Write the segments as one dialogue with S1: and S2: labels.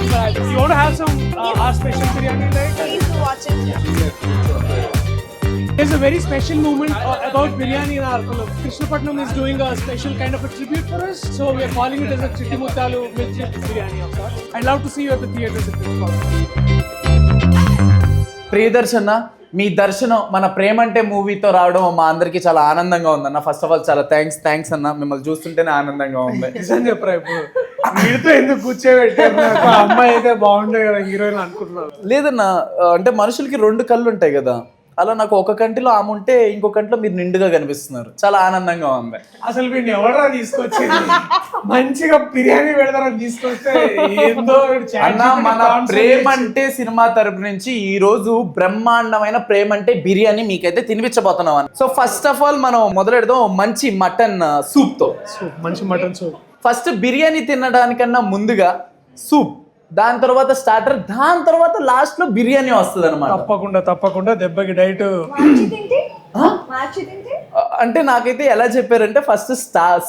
S1: You want to have some our special biryani, right?
S2: Please do watch it.
S1: There's a very special moment about biryani in our film. Krishnapatnam is doing a special kind of a tribute for us, so we are calling it as a Chitti Muttalu milkshake biryani of sorts. I'd love to see you at the theaters if it's possible.
S3: ప్రియదర్శన మీ దర్శనం మన ప్రేమ అంటే మూవీతో రావడం మా అందరికి చాలా ఆనందంగా ఉందన్న. ఫస్ట్ ఆఫ్ ఆల్ చాలా థ్యాంక్స్ అన్న, మిమ్మల్ని చూస్తుంటేనే ఆనందంగా ఉంది.
S1: నిజం చెప్పరా ఇప్పుడు వీడితో ఎందుకు కూర్చోబెట్టారు? నాకు ఆ అమ్మాయి అయితే బాగుండే కదా హీరోయిన్ అనుకుంటున్నాను.
S3: లేదన్నా, అంటే మనుషులకి రెండు కళ్ళు ఉంటాయి కదా, అలా నాకు ఒక కంటిలో ఆమె ఉంటే ఇంకో కంటిలో మీరు నిండుగా కనిపిస్తున్నారు. చాలా ఆనందంగా ఉంది.
S1: అసలు వీడిని ఎవడరా తీసుకొచ్చేది? మంచిగా బిర్యానీ పెడతారని తీసుకొస్తే ఏందో
S3: అన్న, మన ప్రేమ అంటే సినిమా తరపు నుంచి ఈ రోజు బ్రహ్మాండమైన ప్రేమ అంటే బిర్యానీ మీకైతే తినిపించబోతున్నాం అన్న. సో ఫస్ట్ ఆఫ్ ఆల్ మనం మొదలెడదాం మంచి మటన్ సూప్ తో.
S1: మంచి మటన్ సూప్.
S3: ఫస్ట్ బిర్యానీ తినడానికన్నా ముందుగా సూప్, దాని తర్వాత స్టార్టర్, దాని తర్వాత లాస్ట్ లో బిర్యానీ వస్తుంది అనమాట.
S1: తప్పకుండా దెబ్బకి డైట్.
S3: అంటే నాకైతే ఎలా చెప్పారంటే ఫస్ట్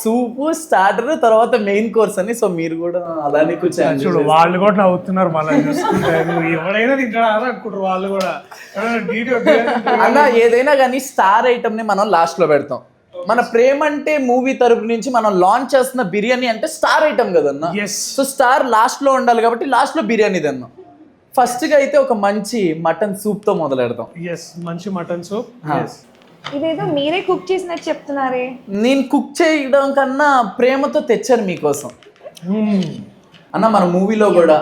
S3: సూప్, స్టార్టర్, తర్వాత మెయిన్ కోర్స్ అని. సో మీరు కూడా అలానే కూర్చొని
S1: చూడు, వాళ్ళు కూడా నవ్వుతున్నారు మళ్ళీ చూసుకుంటే. ఎవరైనా తింటారా అనుకుంటారు వాళ్ళు కూడా.
S3: అన్న ఏదైనా కానీ స్టార్ ఐటమ్ ని మనం లాస్ట్ లో పెడతాం. మన ప్రేమ అంటే మూవీ తరపు నుంచి మనం లాంచ్ చేస్తున్న బిర్యానీ అంటే స్టార్ ఐటమ్ కదన్నా. సో స్టార్ లాస్ట్ లో ఉండాలి కాబట్టి లాస్ట్ లో బిర్యానీ తిన్నాం. ఫస్ట్ గా అయితే ఒక మంచి మటన్ సూప్ తో మొదలెడదాం.
S1: మంచి మటన్ సూప్.
S2: ఇదేదో మీరే కుక్ చేసినట్టు చెప్తున్నారే.
S3: నేను కుక్ చేయడం కన్నా ప్రేమతో తెచ్చాను మీకోసం అన్న. మన మూవీలో కూడా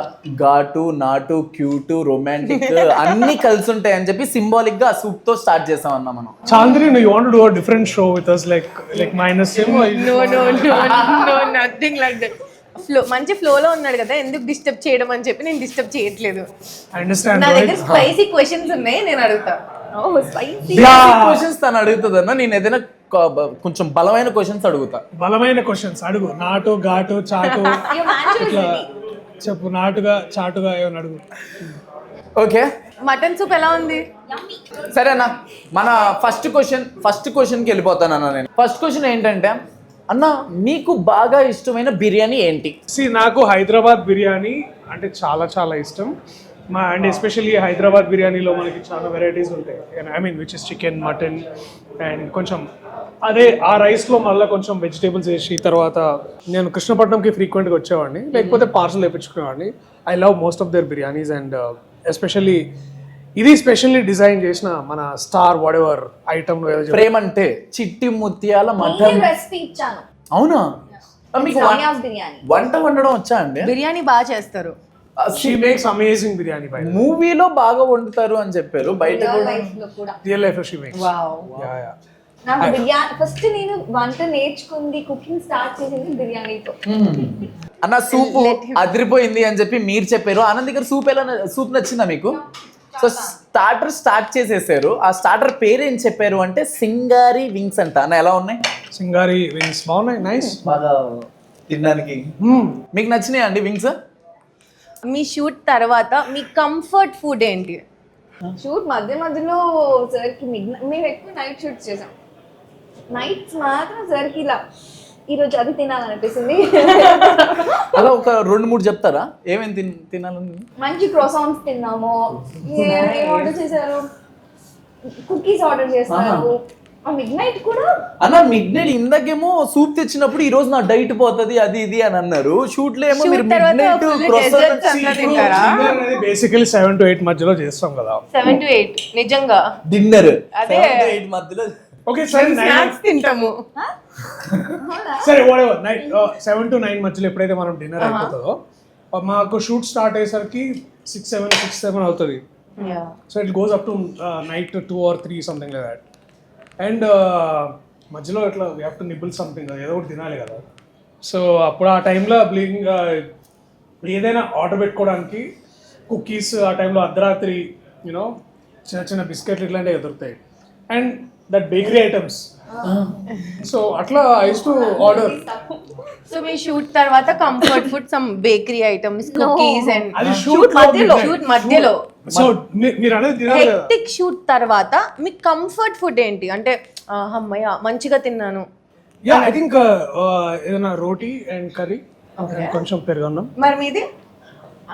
S3: ఘాటు, నాటు, క్యూట్, రొమాంటిక్ అన్ని కలిసి ఉంటాయి అని చెప్పి సింబాలిక్ గా ఆ సూప్ తో స్టార్ట్ చేసాం అన్న మనం.
S1: చాంద్రి, you want to do a different show with us, like minus him?
S4: No, nothing like that. మంచి ఫ్లో లో ఉన్నాడు కదా, ఎందుకు డిస్టర్బ్ చేయడం అని చెప్పి నేను డిస్టర్బ్ చేయట్లేదు.
S1: I understand.
S4: నా దగ్గర స్పైసీ క్వశ్చన్స్ ఉన్నాయి, నేను అడుగుతా.
S3: క్వశ్చన్స్ తను అడుగుతుంది అన్న, నేను ఏదైనా కొంచెం బలమైన క్వశ్చన్స్ అడుగుతా.
S1: బలమైన క్వశ్చన్స్ అడుగు. నాటు, ఘాటు, చాటు ఇట్లా చెప్పు. నాటుగా, చాటుగా ఏమైనా అడుగు.
S3: ఓకే,
S4: మటన్ సూప్ ఎలా ఉంది?
S3: సరే అన్న, మన ఫస్ట్ క్వశ్చన్కి వెళ్ళిపోతాను అన్న. నేను ఫస్ట్ క్వశ్చన్ ఏంటంటే అన్న, మీకు బాగా ఇష్టమైన బిర్యానీ ఏంటి?
S1: నాకు హైదరాబాద్ బిర్యానీ అంటే చాలా చాలా ఇష్టం. అండ్ ఎస్పెషల్లీ హైదరాబాద్ బిర్యానీలో మనకి చాలా వెరైటీస్ ఉంటాయి. I mean which is chicken, mutton and కొంచెం అదే ఆ రైస్లో మళ్ళీ కొంచెం వెజిటేబుల్స్ వేసి. తర్వాత నేను కృష్ణపట్నంకి ఫ్రీక్వెంట్గా వచ్చేవాడిని, లేకపోతే పార్సల్ తెప్పించుకునేవాడిని. I love most of their biryanis and especially ఇది స్పెషల్లీ డిజైన్ చేసిన మన స్టార్ వాట్ ఎవర్ ఐటమ్
S3: ప్రేమ అంటే చిట్టి ముత్యాల మటన్
S2: రెసిపీ ఇచ్చాను.
S3: అవునా? మీకు
S2: బిర్యానీ
S3: వంట వండడం వచ్చా అండి?
S4: బిర్యానీ బాగా చేస్తారు.
S1: She makes amazing biryani.
S3: మూవీలో బాగా వండుతారు అని చెప్పారు, బయట
S1: రియల్ లైఫ్ లో షీ మేక్స్.
S2: నాకు బిర్యానీ ఫస్ట్ నేను వంట నేర్చుకుంది, కుకింగ్ స్టార్ట్ చేసింది బిర్యానీతో.
S3: అన్న సూప్ అదిరిపోయింది అని చెప్పి మీరు చెప్పారు. ఆనంద్ దగ్గర సూప్ నచ్చిందా మీకు? సో స్టార్టర్ స్టార్ట్ చేసేసారు. ఆ స్టార్టర్ పేరు ఏం చెప్పారు అంటే సింగారి వింగ్స్ అంట అన్న. ఎలా ఉన్నాయి?
S1: సింగారి వింగ్స్ బాగున్నాయి, నైస్.
S3: బాగా తినడానికి మీకు నచ్చినాయి అండి వింగ్స్?
S4: మీ షూట్ తర్వాత మీ కంఫర్ట్ ఫుడ్ ఏంటి?
S2: షూట్ మధ్యలో సార్కి మేము ఎక్కువ నైట్ షూట్స్ చేసాం. నైట్స్ మాత్రం సార్కి ఇలా ఈరోజు అది తినాలనిపిస్తుంది.
S3: అలా ఒక 2-3 చెప్తారా ఏమేమి తినాలని?
S2: మంచి క్రోసాన్స్ తిన్నాము. ఏం ఆర్డర్ చేశారు? కుకీస్ ఆర్డర్ చేస్తారు. మిడ్ నైట్ కూడా
S3: అన్న, మిడ్ నైట్ ఇందాకేమో సూప్ తెచ్చినప్పుడు ఈ రోజు నా డైట్ పోతుంది అది ఇది అని అన్నారు. షూట్ లో ఏమో మీరు మిడ్ నైట్
S1: బేసికల్లీ 7 to 8 మధ్యలో చేస్తాం కదా.
S4: 7 to 8 నిజంగా
S3: డిన్నర్
S4: అదే
S3: 7 to 8 మధ్యలో.
S1: ఓకే సరే,
S4: స్నాక్స్ తింటాము.
S1: సరే వాటెవర్, నైట్ 7 to 9 మధ్యలో ఎప్పుడైతే మనం డిన్నర్ అయిపోతుందో మాకు షూట్ స్టార్ట్ అయ్యేసరికి 6-7 అవుతుంది. So it goes up to night 2 or 3 something like that. And మధ్యలో ఇట్లా we have to nibble something, ఏదో ఒకటి తినాలి కదా. సో అప్పుడు ఆ టైంలో ఏదైనా ఆర్డర్ పెట్టుకోవడానికి కుకీస్ ఆ టైంలో అర్ధరాత్రి యూనో చిన్న బిస్కెట్లు ఇట్లాంటివి దొరుకుతాయి. And that bakery items. So అట్లా I use to order.
S4: So మీ షూట్ తర్వాత comfort food some bakery items, cookies and
S1: అది
S4: షూట్ మధ్యలో.
S1: సో మీరు అనేది తినాలి కదా.
S4: హెక్టిక్ షూట్ తర్వాత మీ కంఫర్ట్ ఫుడ్ ఏంటి? అంటే అమ్మయ్య మంచిగా తిన్నాను.
S1: యా, ఐ థింక్ ఏదైనా రోటీ అండ్ కర్రీ, కొంచెం పెరుగన్నం.
S4: మరి మీది?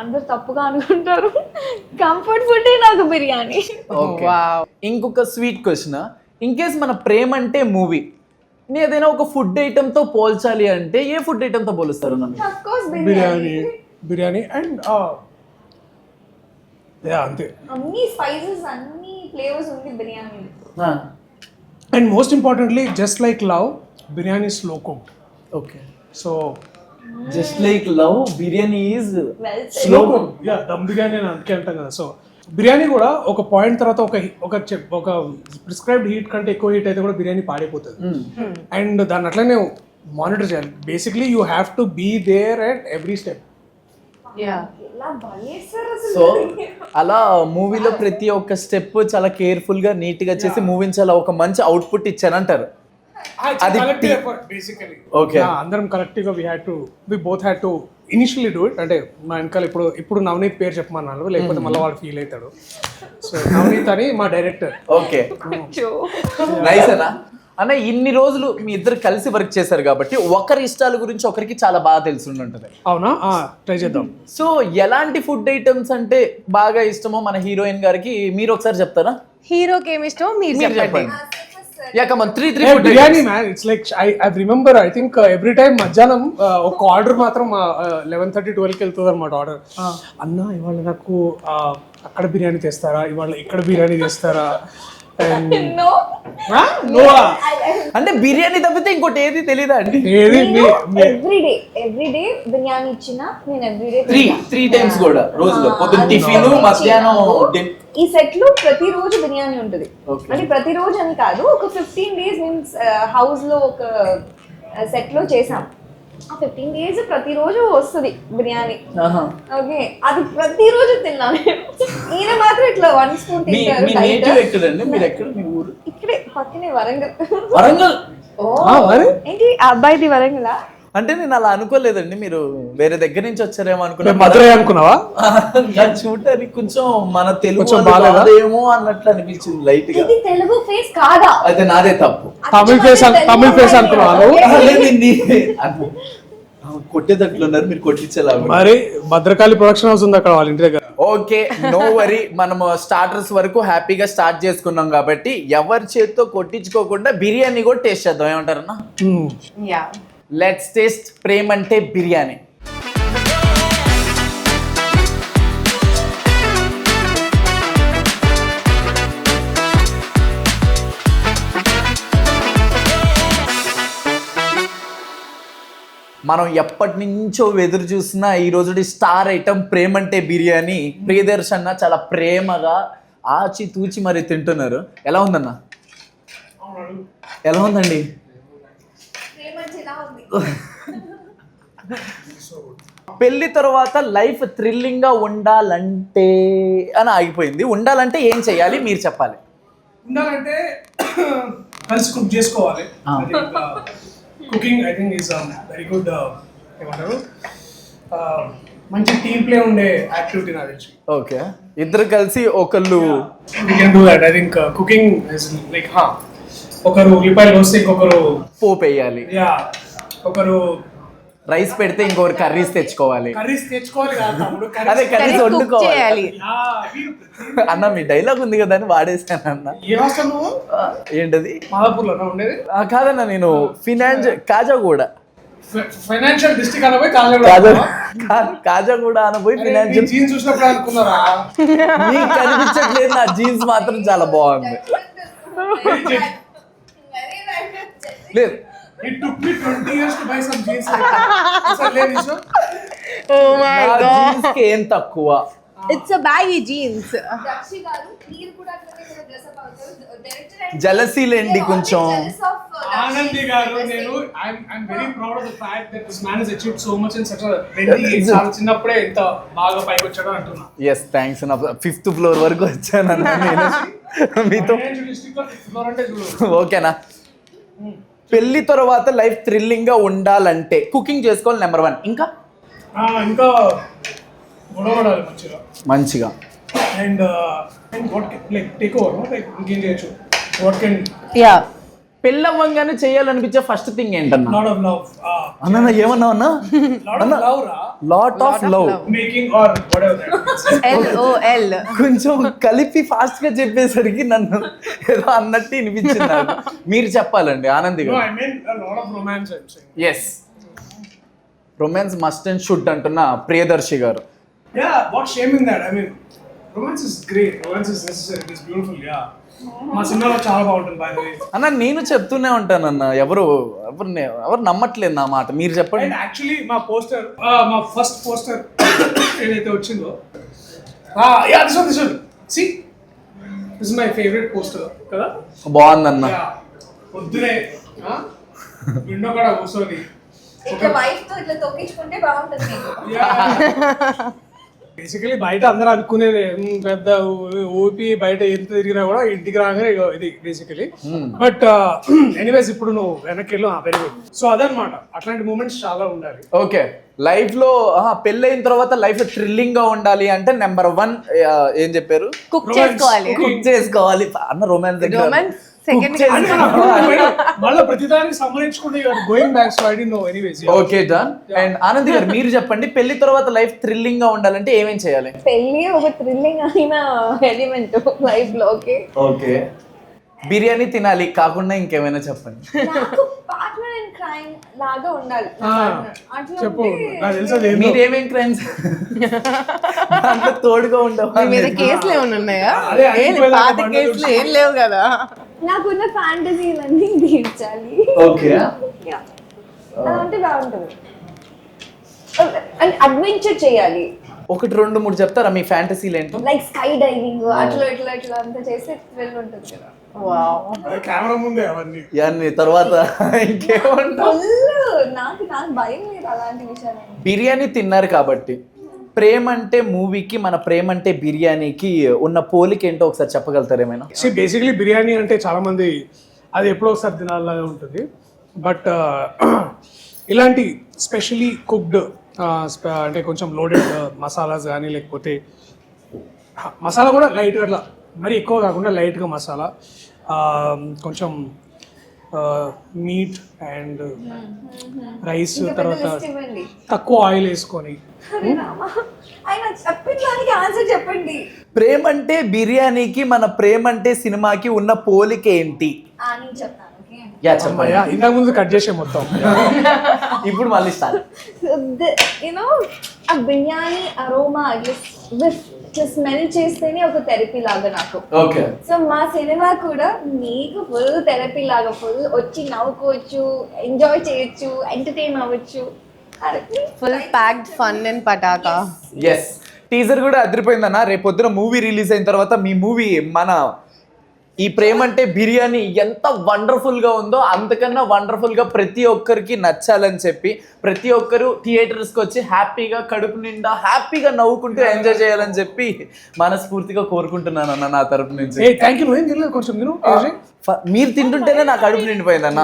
S2: అందరు తప్పుగా అనుకుంటారు, కంఫర్ట్ ఫుడ్ నాకు బిర్యానీ.
S3: ఓకే, ఇంకొక స్వీట్ క్వశ్చన్. ఇన్ కేస్ మన ప్రేమ అంటే మూవీ, నీ ఏదైనా ఒక ఫుడ్ ఐటమ్ తో పోల్చాలి అంటే ఏ ఫుడ్ ఐటమ్ తో పోలుస్తారు నన్ను?
S2: ఆఫ్ కోర్స్
S1: బిర్యానీ అండ్ అంతే.
S2: అన్ని స్పైసెస్ అన్ని ఫ్లేవర్స్ ఉంది biryani.
S1: And most importantly just like love, biryani slow cooked.
S3: Okay,
S1: so
S3: just like love biryani is
S2: well
S1: slow cooked. Yeah, dum biryani అని అందుకే అంటాం కదా. సో బిర్యానీ కూడా ఒక పాయింట్ తర్వాత ఒక ప్రిస్క్రైబ్డ్ హీట్ కంటే ఎక్కువ హీట్ అయితే కూడా బిర్యానీ పాడైపోతుంది. అండ్ దాన్ని అట్లనే మానిటర్ చేయాలి. Basically you have to be there at every step.
S2: ఎలా బలేస్తారు
S3: సో
S2: అసలు.
S3: అలా మూవీలో ప్రతి ఒక్క స్టెప్ చాలా కేర్ఫుల్ గా నీట్ గా చేసి మూవీని చాలా ఒక మంచి అవుట్పుట్ ఇచ్చానంటారు. అది
S1: బేసికలీ
S3: ఓకే,
S1: అందరం కలెక్టివ్ గా we both had to initially do it. అంటే మా వెనకాల ఇప్పుడు నవనీత్ పేరు చెప్పమన్నాను, లేకపోతే మళ్ళీ వాడు ఫీల్ అవుతాడు. సో నవనీత్ అని మా డైరెక్టర్.
S3: ఓకే, నైస్ అన్న ఇన్ని రోజులు మీ ఇద్దరు కలిసి వర్క్ చేశారు కాబట్టి ఒకరి ఇష్టాల గురించి ఒకరికి చాలా బాగా తెలిసి ఉంటుంది.
S1: అవునా, ట్రై చేద్దాం.
S3: సో ఎలాంటి ఫుడ్ ఐటమ్స్ అంటే బాగా ఇష్టమో మన హీరోయిన్ గారికి మీరు ఒకసారి చెప్తారా?
S4: హీరోకి ఏమి ఇష్టమో మీరు చెప్పండి.
S3: Yeah come on, 3 food
S1: biryani man, it's like I remember, I think every time మధ్యాహ్నం ఒక ఆర్డర్ మాత్రం 11:30-12కి వెళ్తుంది అనమాట ఆర్డర్. అన్న ఇవాళ నాకు అక్కడ బిర్యానీ తెస్తారా, ఇవాళ ఇక్కడ బిర్యానీ తెస్తారా?
S2: No.
S3: అంటే బిర్యానీ తప్పితే ఇంకోటి ఏది తెలీదా అండి?
S1: ఏది
S2: ఎవ్రీ డే బిర్యానీ ఇచ్చినా నేను ఎవ్రీ డే
S3: 3 టైమ్స్ కూడా రోజులో, పొద్దున్న టిఫిన్, మధ్యాహ్నం
S2: ఈ సెట్ లో ప్రతిరోజు బిర్యానీ ఉంటుంది. అంటే ప్రతిరోజు అని కాదు, ఒక 15 days మీన్స్ హౌస్ లో ఒక సెట్ లో చేసాం. ఆ 15 days ప్రతిరోజు వస్తుంది బిర్యానీ. ఓకే, అది ప్రతిరోజు తిన్నాను. ఈయన మాత్రం ఇట్లా 1 spoon తింటారు.
S3: మీ నేటివ్ ఎక్కడండి? మీరు ఎక్కడ, మీ ఊరు?
S2: ఇక్కడే పక్కనే వరంగల్.
S3: వరంగల్.
S2: ఏంటి అబ్బాయిది వరంగలా?
S3: అంటే నేను అలా అనుకోలేదండి, మీరు వేరే దగ్గర నుంచి వచ్చారేమో అనుకున్నా.
S1: మధురై అనుకున్నావా?
S3: చూడటానికి కొంచెం మన తెలుగు
S1: కొంచెం బాలేదా
S3: ఏమో అన్నట్లు అనిపించింది లైట్ గా.
S2: ఇది తెలుగు ఫేస్ కాదా?
S3: అయితే నాదే తప్పు.
S1: తమిళ ఫేస్ అనుకున్నాను.
S3: కొట్టేటట్లు ఉన్నారు మీరు, కొట్టించేలా.
S1: మరి భద్రకాళి ప్రొడక్షన్ హౌస్ ఉంది అక్కడ వాళ్ళ ఇంటి దగ్గర.
S3: ఓకే, నో వరీ, మనము స్టార్టర్స్ వరకు హ్యాపీగా స్టార్ట్ చేసుకున్నాం కాబట్టి ఎవరి చేతితో కొట్టించుకోకుండా బిర్యానీ కూడా టేస్ట్ చేద్దాం, ఏమంటారన్నా? లెట్స్ టేస్ట్ ప్రేమ అంటే బిర్యానీ. మనం ఎప్పటి నుంచో ఎదురు చూసిన ఈ రోజు స్టార్ ఐటమ్ ప్రేమ అంటే బిర్యానీ ప్రియదర్శన్ చాలా ప్రేమగా ఆచి తూచి మరి తింటున్నారు. ఎలా ఉందన్న? ఎలా ఉందండి? పెళ్లి తర్వాత లైఫ్ థ్రిల్లింగ్ గా ఉండాలంటే అని ఆగిపోయింది. ఉండాలంటే ఏం చేయాలి మీరు చెప్పాలి.
S1: ఉండాలంటే కలిసి కుక్ చేసుకోవాలి. Cooking I think is very good, ఏమంటారు, మంచి టీమ్ ప్లే ఉండే యాక్టివిటీ నాకు తెలిసి.
S3: ఓకే, ఇద్దరు కలిసి ఒకళ్ళు
S1: we can do that. I think cooking is like ఒకరు ఉల్లిపాయలు వస్తే ఇంకొకరు
S3: పోపు వేయాలి,
S1: ఒకరు
S3: రైస్ పెడితే ఇంకొకరు కర్రీస్ తెచ్చుకోవాలి.
S1: కర్రీస్ తెచ్చుకోవాలి కాదు తమ్ముడు,
S3: అదే కర్రీస్ వండుకోవాలి.
S1: Yeah,
S3: అన్న మీ డైలాగ్ ఉంది కదా అని వాడేసాను అన్న.
S1: ఏ హాస్టల్ నువ్వు?
S3: ఏంటది?
S1: మాదాపూర్లో ఉండేది?
S3: కాదన్న, నేను కాజాగూడ
S1: ఫైనాన్షియల్ డిస్ట్రిక్ట్ అనబోయి
S3: కాజాగూడ అనబోయి ఫైనాన్షియల్.
S1: జీన్స్ చూసినప్పుడు అనుకున్నారా?
S3: మీకు కనిపించట్లేదు, నా జీన్స్ మాత్రం చాలా బాగుంది. లేదు,
S1: It took me 20 years to buy some jeans.
S4: Oh my god,
S3: jeans కి ఏం తక్కువ?
S4: it's a baggy jeans.
S2: దక్షి గారు మీరు కూడా అట్లనే కదా డ్రెస్ అప్ అవుతారు. డైరెక్టర్ అండ్
S3: జలసీ లేండి కొంచెం.
S1: ఆనంది గారు, నేను I'm very proud of the fact that this man has achieved so much in such a very చాలా చిన్నప్పుడే ఎంత బాగా పైకి వచ్చాడో అంటున్నా.
S3: Yes, thanks. 5th floor వరకు వచ్చాను అన్న నేను మీతో.
S1: ఫైనాన్షియల్ డిస్ట్రిక్ట్ లో 5th floor అంటే చూడు.
S3: ఓకేనా? పెళ్లి తర్వాత లైఫ్ థ్రిల్లింగ్ గా ఉండాలంటే కుకింగ్ చేసుకోవాలి నెంబర్ 1. ఇంకా
S1: ఇంకా గొడవడాలి మంచిగా. And what can like take over, like ఇంకేం చేయొచ్చు. వాట్ కెన్
S3: పెళ్ళవ్వంగానే చేయాలనిపించే ఫస్ట్ థింగ్ ఏంటన్నా?
S1: లాట్ ఆఫ్ లవ్,
S3: అన్న ఏమన్నా అన్నా?
S1: లాట్ ఆఫ్ లవ్ రా,
S3: lot of love,
S1: making or what ever that.
S4: LOL.
S3: కొంచెం కలిపి ఫాస్ట్ గా చెప్పేసరికి నన్ను ఏదో అన్నట్టు వినిపించింది నాకు. మీరు చెప్పాలండి ఆనంద్
S1: No,
S3: గారు.
S1: I mean a lot of romance I'm saying.
S3: Yes, romance must and should అంటున్న ప్రియదర్శి గారు.
S1: Yeah, what shame in that? I mean, romance is great. Romance is necessary. It is beautiful. Yeah. మా సినిమాలో చాలా బాగుంటుంది by the way.
S3: అన్న నేను చెప్తూనే ఉంటానన్న, ఎవరు నమ్మట్లేదు నా మాట. మీరు చెప్పండి.
S1: అండ్ యాక్చువల్లీ మా పోస్టర్, మా ఫస్ట్ పోస్టర్ ఏదైతే వచ్చిందో, yeah this one see this is my favourite poster కదా.
S3: బాగుందన్న.
S1: Yeah. పొద్దునే విండో కూడా కూర్చొని
S2: ఇట్లా వైఫ్ తో ఇట్లా తొక్కించుకుంటే బాగుంటుంది మీకు.
S1: బేసికలీ బయట అందరూ అనుకునేది పెద్ద ఊపి బయట ఎంత తిరిగినా కూడా ఇంటికి రాగానే ఇగో ఇది బేసికలీ. బట్ ఎనీవేస్ ఇప్పుడు నువ్వు వెనక్కి వెళ్ళు, వెరీ గుడ్. సో అదనమాట, అట్లాంటి మూమెంట్స్ చాలా ఉండాలి.
S3: ఓకే, లైఫ్ లో పెళ్ళైన తర్వాత లైఫ్ లో థ్రిల్లింగ్ గా ఉండాలి అంటే నెంబర్ 1 ఏం చెప్పారు?
S4: కుక్ చేసుకోవాలి.
S3: కుక్ చేసుకోవాలి అన్న. Romance
S4: romance second.
S1: మళ్ళీ ప్రతిదానికి సంబంధించుకుంటే going back, so I don't know anyways.
S3: Okay done. And Anand garu మీరు చెప్పండి, పెళ్లి తర్వాత లైఫ్ థ్రిల్లింగ్ గా ఉండాలంటే ఏమేం చేయాలి?
S2: పెళ్లి ఒక థ్రిల్లింగ్ అయిన ఎలిమెంట్ లైఫ్ లో. ఓకే,
S3: ఓకే, బిర్యానీ తినాలి కాకుండా ఇంకేమైనా చెప్పండి.
S2: నాకు పార్ట్నర్ ఇన్ క్రైమ్ లాగా ఉండాలి. అట్లా
S1: చెప్పు,
S2: ఉంటే
S1: నాకు తెలుసా లేదు.
S3: మీరేమేం క్రైమ్స్ దాంట్లో తోడుగా ఉండవు?
S4: మీ మీద కేసులు ఏమైనా ఉన్నాయా?
S1: అదే
S4: పాత కేసులు ఏం లేవు కదా.
S2: నాకున్న ఫ్యాంటసీలన్నీ తీర్చాలి.
S3: Okay,
S2: Yeah. అదంటే బాగుంటుంది. అండ్ అడ్వెంచర్ చేయాలి.
S3: 1 2 3 చెప్తారా మీ ఫ్యాంటసీలు ఏంటో?
S2: లైక్ స్కై డైవింగ్ అట్లా ఇట్లా ఇట్లా అంతా చేస్తే థ్రిల్ ఉంటుంది కదా.
S1: కెమెరా ముందే అవన్నీ.
S3: ఇవన్నీ తర్వాత ఇంకేమంటా?
S2: నాకు భయం లేదు అలాంటి విషయాలు.
S3: బిర్యానీ తిన్నారు కాబట్టి ప్రేమ అంటే మూవీకి మన ప్రేమ అంటే బిర్యానీకి ఉన్న పోలిక ఏంటో ఒకసారి చెప్పగలుగుతారు ఏమైనా?
S1: బేసికలీ బిర్యానీ అంటే చాలా మంది అది ఎప్పుడో ఒకసారి తినాలనే ఉంటుంది. బట్ ఇలాంటి స్పెషలీ కుక్డ్ అంటే కొంచెం లోడెడ్ మసాలాస్ కానీ, లేకపోతే మసాలా కూడా లైట్గా అట్లా మరి ఎక్కువ కాకుండా లైట్గా మసాలా, కొంచెం మీట్ అండ్ రైస్, తర్వాత తక్కువ ఆయిల్ వేసుకొని.
S2: ఆయన చెప్పిన దానికి ఆన్సర్ చెప్పండి.
S3: ప్రేమ అంటే బిర్యానీకి మన ప్రేమ అంటే సినిమాకి ఉన్న పోలిక ఏంటి?
S2: నేను చెప్తాను.
S3: చెప్పండి.
S1: ఇంతకు ముందు కట్ చేసే మొత్తం.
S3: ఇప్పుడు మళ్ళీ స్టార్ట్.
S2: యూనో ఆ బిర్యానీ అరోమా ఇట్లా స్మెల్ చేస్తేనే ఒక థెరపీ లాగా నాకు.
S3: ఓకే,
S2: సో మా సినిమా కూడా మీకు ఫుల్ థెరపీ లాగా, ఫుల్ వచ్చి నవ్వుకోవచ్చు, ఎంజాయ్ చేయొచ్చు, ఎంటర్టైన్ అవ్వచ్చు.
S4: ఫుల్ ప్యాక్డ్ ఫన్ అండ్ పటాకా.
S3: ఎస్, టీజర్ కూడా అదిరిపోయిందన్న. రేపు పొద్దున మూవీ రిలీజ్ అయిన తర్వాత మీ మూవీ మన ఈ ప్రేమ అంటే బిర్యానీ ఎంత వండర్ఫుల్ గా ఉందో అంతకన్నా వండర్ఫుల్ గా ప్రతి ఒక్కరికి నచ్చాలని చెప్పి ప్రతి ఒక్కరు థియేటర్స్ కి వచ్చి హ్యాపీగా కడుపు నిండా హ్యాపీగా నవ్వుకుంటూ ఎంజాయ్ చేయాలని చెప్పి మనస్ఫూర్తిగా కోరుకుంటున్నాను అన్న నా తరపు నుంచి.
S1: Thank you. ఏం తెలియదు, కొంచెం తిను.
S3: మీరు తింటుంటేనే నా కడుపు నిండిపోయింది అన్న.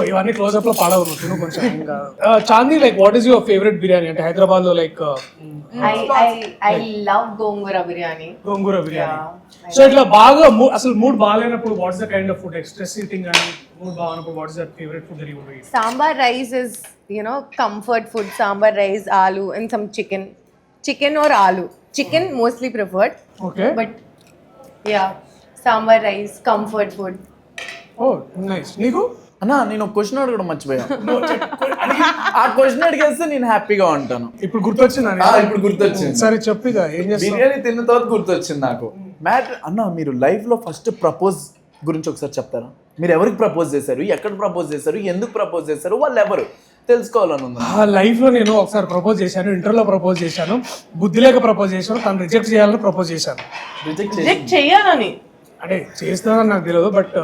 S1: ఇవన్నీ క్లోజ్అప్ లో పడవు, తిను కొంచెం. ఇంకా Chandi, like what is your favourite biryani అంటే హైదరాబాద్ లో? Like
S4: I love gongura biryani.
S1: Gongura biryani. So ఇట్లా బాగా అసలు మూడ్ బాగాలేనప్పుడు what's the kind of food? Stress eating కానీ మూడ్ బాగానప్పుడు what's the favourite food that you would eat?
S4: Sambar rice is, comfort food. Sambar rice, aloo and some chicken or aloo. Chicken mostly preferred.
S1: Okay.
S4: But yeah, sambar rice, comfort food.
S1: Oh nice. నీకు?
S3: అన్నా నేను question అడగడం మర్చిపోయా. ఆ question అడిగేస్తే నేను హ్యాపీగా ఉంటాను.
S1: ఇప్పుడు గుర్తొచ్చిందా?
S3: ఇప్పుడు గుర్తొచ్చింది.
S1: సరే చెప్పిగా ఏం చేస్తావు?
S3: బిర్యానీ తిన్న తర్వాత గుర్తొచ్చింది నాకు. మ్యాటర్ అన్న, మీరు లైఫ్ లో ఫస్ట్ ప్రపోజ్ గురించి ఒకసారి చెప్తారా? మీరు ఎవరికి ప్రపోజ్ చేశారు, ఎక్కడ ప్రపోజ్ చేశారు, ఎందుకు ప్రపోజ్ చేశారు, వాళ్ళు ఎవరు తెలుసుకోవాలని ఉంది.
S1: లైఫ్ లో నేను ఒకసారి ప్రపోజ్ చేశాను, ఇంటర్లో ప్రపోజ్ చేశాను, బుద్ధి లేక ప్రపోజ్ చేశాను, తను రిజెక్ట్ చేయాలని ప్రపోజ్ చేశాను.
S4: రిజెక్ట్ చేయాలని
S1: అంటే చేస్తానని నాకు తెలియదు, బట్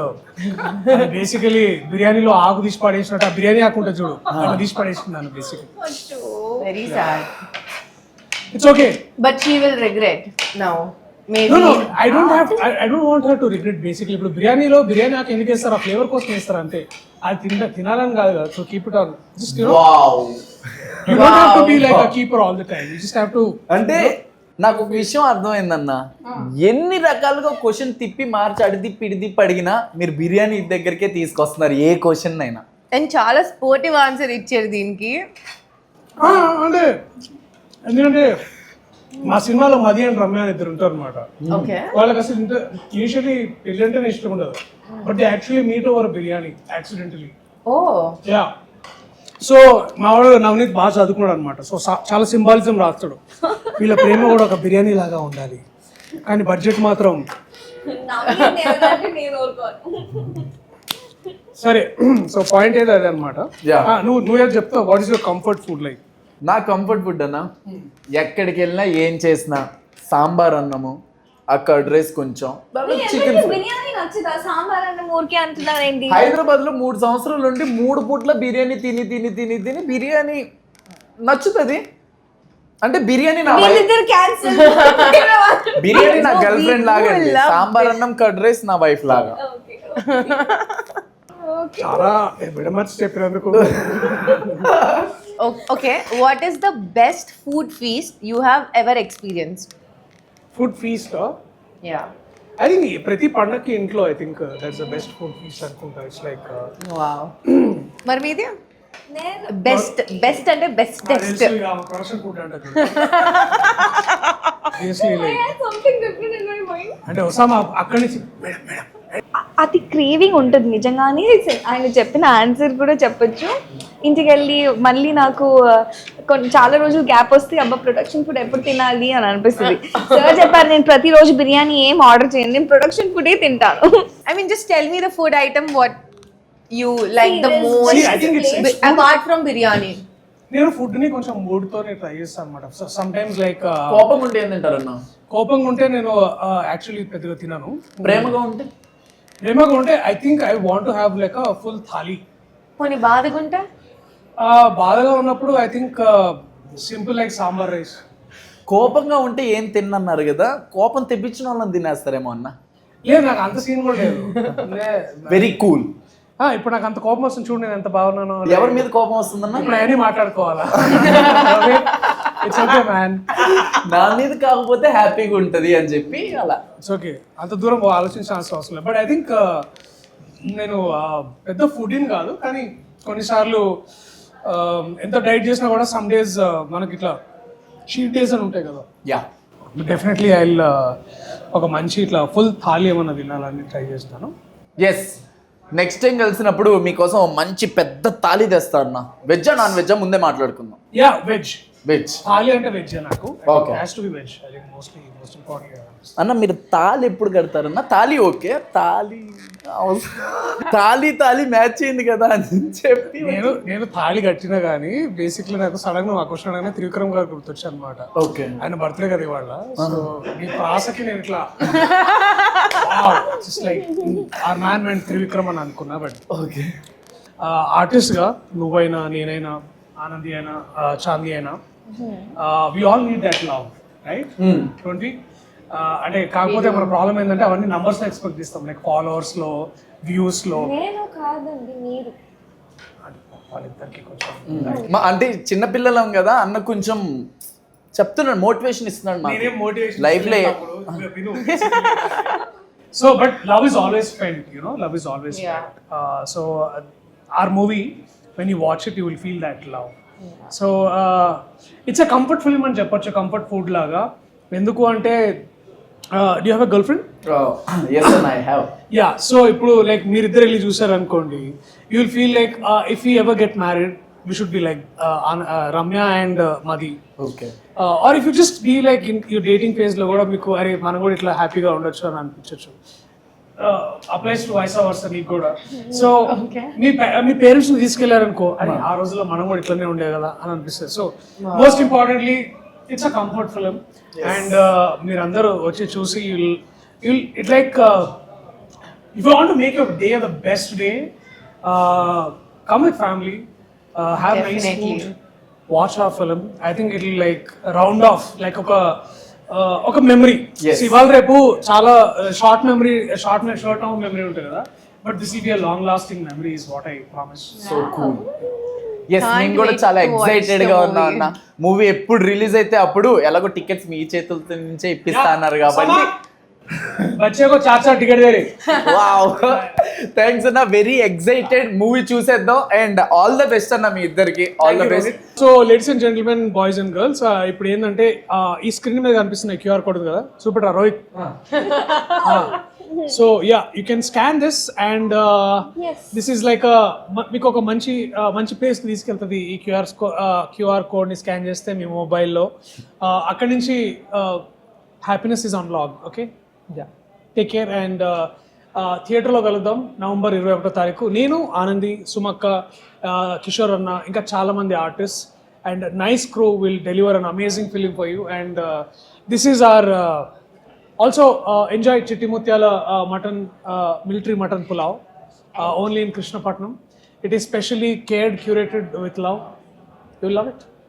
S1: బేసికలీ బిర్యానీలో ఆకు తీసి పడేసినట్టు, ఆ బిర్యానీ ఆకు ఉంటుంది చూడు, అలా తీసి పడేసినాను basically.
S4: Very sad.
S1: It's okay.
S4: But she will regret now. Maybe.
S1: No, I don't want her to regret basically. ఇప్పుడు బిర్యానీలో బిర్యానీ ఆకు ఎందుకు వేస్తారు? ఆ ఫ్లేవర్ కోసం వేస్తారు అంతే. అది తినాలని కాదు కదా. So keep it on. Just
S3: wow,
S1: you don't have to be like a keeper all the time. You just have to.
S3: అంటే నాకు ఒక విషయం అర్థమైందన్న, ఎన్ని రకాలుగా క్వశ్చన్ తిప్పి మార్చి ఇడిదిప్పి అడిగినా మీరు బిర్యానీ దగ్గరికే తీసుకొస్తున్నారు ఏ క్వశ్చన్ అయినా.
S4: అండ్ చాలా స్పోర్టివ్ ఆన్సర్ ఇచ్చారు దీనికి.
S1: అంటే ఎందుకంటే మా సినిమాలో మది అండ్ రమ్య అని ఇద్దరు ఉంటారు అనమాట.
S4: ఓకే,
S1: వాళ్ళకి అసలు యూజువల్లీ పెళ్ళి అంటేనే ఇష్టం ఉండదు, but they actually meet over biryani accidentally.
S4: Oh
S1: yeah, so మా వాడు నవనీత్ బాగా చదువుకున్నాడు అనమాట. సో చాలా సింబాలిజం రాస్తాడు, వీళ్ళ ప్రేమ కూడా ఒక బిర్యానీ లాగా ఉండాలి, కానీ బడ్జెట్ మాత్రం సరే. సో పాయింట్ ఏదో అదే అనమాట. నువ్వు చెప్తావు what is your comfort food like?
S3: నా కంఫర్ట్ ఫుడ్ అన్న, ఎక్కడికి వెళ్ళినా ఏం చేసినా సాంబార్ అన్నము, ఆ కర్డ్ రైస్ కొంచెం, చికెన్.
S2: బిర్యానీ నచ్చుదా? సాంబార్ అన్నం ఊరికే అంటున్నారేంటి?
S3: హైదరాబాద్ లో 3 సంవత్సరాల నుండి 3 పూట్ల బిర్యానీ తిని బిర్యానీ నచ్చుతుంది. అంటే బిర్యానీ నా బిర్యానీ నా గర్ల్ ఫ్రెండ్ లాగా, సాంబార్ అన్నం కర్డ్ రైస్ నా వైఫ్ లాగా.
S1: చాలా విడమర్చి చెప్పినందుకు.
S4: Okay, what is the best food feast you have ever experienced?
S1: Food feast
S4: Yeah.
S1: I think ప్రతి పండగకి ఇంట్లో I think that's the best food feast అనుకుంటా. It's like
S4: Wow. మరి మీది? బెస్ట్ అంటే బెస్టెస్ట్.
S1: ప్రొడక్షన్ ఫుడ్ అంటే అంటే ఒసామా అక్కడి నుంచి మేడం
S2: అది క్రేవింగ్ ఉంటుంది నిజంగానే. ఆయన చెప్పిన ఆన్సర్ కూడా చెప్పొచ్చు. ఇంటికి వెళ్ళి మళ్ళీ నాకు చాలా రోజులు గ్యాప్ వస్తే అబ్బా ప్రొడక్షన్ ఫుడ్ ఎప్పుడు తినాలి అని అనిపిస్తుంది. సార్ చెప్పారు నేను ప్రతిరోజు బిర్యానీ ఏం ఆర్డర్ చేయండి, నేను ప్రొడక్షన్ ఫుడే తింటాను.
S4: I mean, just tell me the food item what you like the most.
S1: See, I think it's
S4: apart from biryani.
S1: నేను ఫుడ్ ని కొంచెం మూడ్ తోనే ట్రై చేస్తాను అనమాట. సో సమ్ టైమ్స్ లైక్
S3: కోపం ఉంటే ఏం తింటారన్న?
S1: కోపంగా ఉంటే నేను యాక్చువల్లీ పెద్దగా తినను.
S3: ప్రేమగా ఉంటే I think I want to have like a full thali.
S4: పోనీ బాధగుంటే?
S1: బాధగా ఉన్నప్పుడు I think simple like sambar rice.
S3: కోపంగా ఉంటే ఏం తిన్నన్నారు కదా, కోపం తెప్పించిన వాళ్ళని తినేస్తారేమో అన్న.
S1: లేదు, నాకు అంత సీన్ కూడా లేదు.
S3: Very cool.
S1: ఇప్పుడు నాకు అంత కోపం వస్తుంది చూడు, నేను ఎంత బాగున్నాను.
S3: ఎవరి మీద కోపం వస్తుందన్న?
S1: ఇప్పుడు అవన్నీ మాట్లాడుకోవాలా? ఇట్స్ ఓకే మ్యాన్,
S3: నా మీద కాకపోతే హ్యాపీగా ఉంటది అని చెప్పి అలా.
S1: ఇట్స్ ఓకే, అంత దూరం ఆలోచించాల్సిన అవసరం లేదు. బట్ ఐ థింక్ నేను పెద్ద ఫుడ్ని కాదు, కానీ కొన్నిసార్లు ఎంత డైట్ చేసినా కూడా సమ్ డేస్ మనకి ఇట్లా చీట్ డేస్ అని ఉంటాయి కదా.
S3: యా,
S1: డెఫినెట్లీ ఐ ఒక మంచి ఇట్లా ఫుల్ థాలీ ఏమన్నా తినాలని ట్రై చేస్తాను.
S3: ఎస్, నెక్స్ట్ టైం కలిసినప్పుడు మీకోసం మంచి పెద్ద తాళి తెస్తాను. వెజ్జా నాన్ వెజ్జా ముందే మాట్లాడుకుందాం.
S1: Yeah, veg. థాలీ అంటే వెజ్ నాకు.
S3: Okay,
S1: has to be veg. I think most important.
S3: అన్న మీరు తాళి ఎప్పుడు కడతారన్న? తాళి ఓకే, తాళి మ్యాచ్ అయింది కదా అని చెప్పి
S1: నేను తాళి కట్టినా కానీ బేసిక్లీ నాకు సడన్ గా క్వశ్చన్ అడగానే త్రివిక్రమ్ గారు గుర్తొచ్చారు అనమాట.
S3: ఓకే,
S1: ఆయన బర్త్డే కదా ఇవాళ. సో మీ ప్రాసకి నేను ఇట్లా like our man and Trivikram అని అనుకున్నా. బట్
S3: ఓకే,
S1: ఆర్టిస్ట్ గా నువ్వైనా నేనైనా ఆనంది అయినా చాంది అయినా we all need that love, right? అంటే కాకపోతే మన ప్రాబ్లం ఏంటంటే అవన్నీ నంబర్స్ లో ఎక్స్పెక్ట్ చేస్తాం, లైక్ ఫాలోవర్స్ లో, వ్యూస్ లో.
S2: నేను కాదండి, మీరు.
S1: వాళ్ళిద్దరికి కొంచెం
S3: అంటే చిన్నపిల్లలం కదా అన్న, కొంచెం చెప్తున్నాడు, మోటివేషన్ ఇస్తున్నాడు లైఫ్ లో.
S1: So but love is always felt, you know, love is always felt. So our movie, when you watch it you will feel that love. So it's a comfort film అని చెప్పొచ్చు, comfort food లాగా. ఎందుకు అంటే do you have a girlfriend?
S3: Yes and I have.
S1: Yeah, so ఇప్పుడు like మీరిద్దరు వెళ్ళి చూసారు అనుకోండి, you will feel like if we ever get married we should be like Ramya and Madhi.
S3: Okay.
S1: Or if you just be like in your dating phase లో కూడా మీకు అరే మనం కూడా ఇట్లా హ్యాపీగా ఉండొచ్చు అని అనిపించచ్చు. అప్లైస్ టు వైస్ వర్సా నీకు కూడా. సో మీ పేరెంట్స్ ని తీసుకెళ్లారనుకో, అని ఆ రోజుల్లో మనం కూడా ఇట్లనే ఉండే కదా అని అనిపిస్తుంది. So most importantly it's a comfort film. And మీరందరూ వచ్చి చూసి it like if you want to make your day the best day, come with family, have nice food, watch ఆ film. I think it will like round of like ఒక memory. ఇవాళ రేపు చాలా short memory ఉంటుంది కదా, but this will be a long lasting memory is what I promise.
S3: So cool. Yes
S4: Can't
S3: నేను కూడా
S4: wait
S3: చాలా
S4: to watch
S3: ఎక్సైటెడ్
S4: the
S3: గా ఉన్నా
S4: movie.
S3: అన్న. మూవీ ఎప్పుడు రిలీజ్ అయితే అప్పుడు ఎలాగో టికెట్స్ మీ చేతులతో నుంచే ఇప్పిస్తా అన్నారు కాబట్టి
S1: बच्चे को 4 टिकट दे रहे
S3: వావ్ థ్యాంక్స్ అన్న, వెరీ ఎక్సైటెడ్, మూవీ చూసేద్దాం అండ్ ఆల్ ద బెస్ట్ అన్న మీ ఇద్దరికి, all the best.
S1: So ladies and gentlemen, boys and girls, ఇప్పుడు ఏంటంటే ఈ స్క్రీన్ మీద కనిపిస్తున్న క్యూఆర్ కోడ్ కదా, చూపెట్రా Rohit. So yeah, you can scan this and this is like మీకు ఒక మంచి ప్లేస్కి తీసుకెళ్తుంది. ఈ క్యూఆర్ కోడ్ని స్కాన్ చేస్తే మీ మొబైల్లో అక్కడి నుంచి happiness is on log. Okay, yeah, take care and థియేటర్లో కలుద్దాం నవంబర్ 21వ తారీఖు. నేను, ఆనంది, సుమక్క, కిషోర్ అన్న, ఇంకా చాలామంది artist and nice crew will deliver an amazing film for you. And this is our also enjoy చిట్టి ముత్యాల mutton, military mutton pulao, only in Krishnapatnam. It is specially cared, curated with love. You will love it.